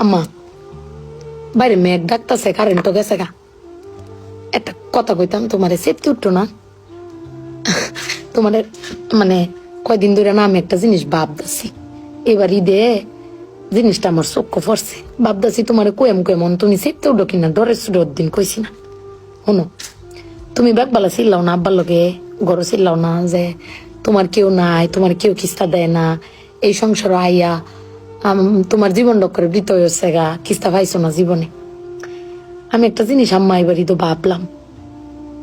আম্মা বাইরে মেঘ ডাকতেছে, কারেন্ট গেছে গা। একটা কথা কইতাম, তোমারে সেফটি উঠতো না? তোমার মানে কয়দিন ধরে না আমি একটা জিনিস ভাবতেছি, এবার ঈদে জিনিসটা আমার চোখ পড়ছে। ভাবতেছি তোমার কেমন তুমি সেফটি উঠো কিনা, ডরের সুডোর দিন কইছি না। শোনো, তুমি ব্যাগবালা চিল্লাও না, আব্বার লগে গড় চিল্লাও না যে তোমার কেউ নাই, তোমার কেউ কিস্তা দেয় না, এই সংসার আইয়া তোমার জীবন ডক্করে বৃত হয়েছে গা, কিস্তা পাইছো না জীবনে। আমি একটা জিনিস আম্মা এবারই তো ভাবলাম,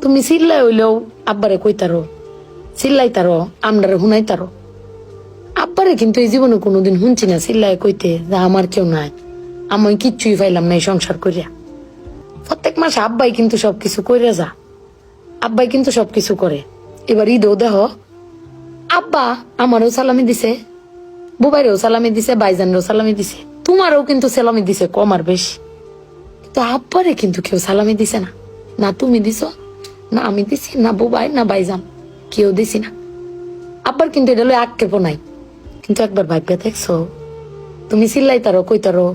তুমি চিল্লাই হইলেও আব্বারে কইতারো, চিল্লাইতারো, আমরারে শুনাইতারো। আব্বারে কিন্তু এই জীবনে কোনোদিন শুনছি না চিল্লাই কইতে যে আমার কেউ নাই, আমি কিচ্ছুই পাইলাম না এই সংসার করিয়া। প্রত্যেক মাসে আব্বাই কিন্তু সবকিছু কইরা যা, আব্বাই কিন্তু সবকিছু করে। এবার ঈদও দেহ আব্বা আমারও সালামি দিছে, বুবাইরেও সালামি দিছে, বাইজানরেও সালামি দিছে, তোমারও কিন্তু সালামি দিছে কম আর বেশি। তো আব্বারে কিন্তু কেউ সালামি দিছে না, না তুমি দিছো, না আমি দিছি, না বুবাই, না বাইজান, কেউ দিছি না। আব্বার কিন্তু এটা লই আক্ষেপও নাই। কিন্তু একবার ভাগ্যে দেখছো, তুমি চিল্লাইতারো কইতারো,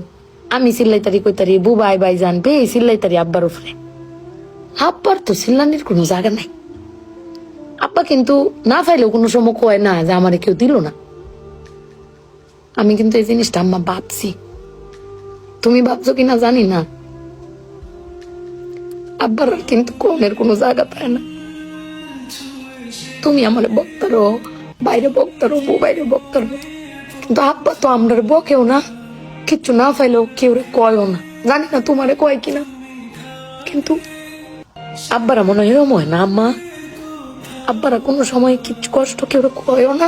আমি চিল্লাইতারি কইতারি, বুবাই বাইজান বে চিল্লাইতারি আব্বার উপরে। আব্বার তো চিল্লানির কোনো জায়গা নাই। আব্বা কিন্তু না পাইলেও কোনো সময় কয় না যে আমারে কেউ দিল না। আমি কিন্তু এই জিনিসটা আম্মা ভাবছি, তুমি ভাবছো কিনা জানি না। আব্বার কিন্তু কমের কোনো জায়গা পায় না। তুমি আমারে বক্তারো, বাইরে বক্তারো, বাইরে বক্তারো, কিন্তু আব্বা তো আমরা বকেও না, কিচ্ছু না পাইলেও কেউ কয়ও না। জানি না তোমারে কয় কিনা, কিন্তু আব্বারা মনে হয় এরম হয় না আম্মা? আব্বারা কোনো সময় কিচ্ছু কষ্ট কেউ কয়ও না,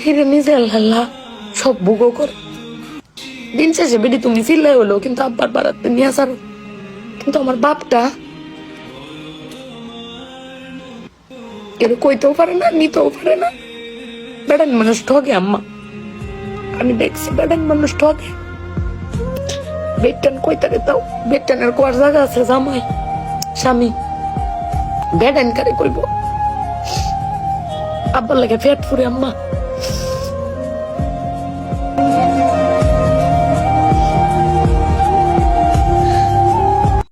হিরে নিজে আল্লাহ সব ভোগও করে। দিন শেষে বেডি তুমি চিল্লাই হলো কিন্তু আব্বার বাড়াতে নিয়ে আসারো। কিন্তু আমার বাপটা এর কইতেও পারে না, নিতেও পারে না। বেড়ান মানুষ ঠকে আম্মা, আমি দেখছি বেড়ান মানুষ ঠকে। বেটান কইতারে তাও বেটানের কোয়ার জায়গা আছে, জামাই স্বামী বেড়ান কারে কইব। আব্বার লাগে পেট ফুরে আম্মা।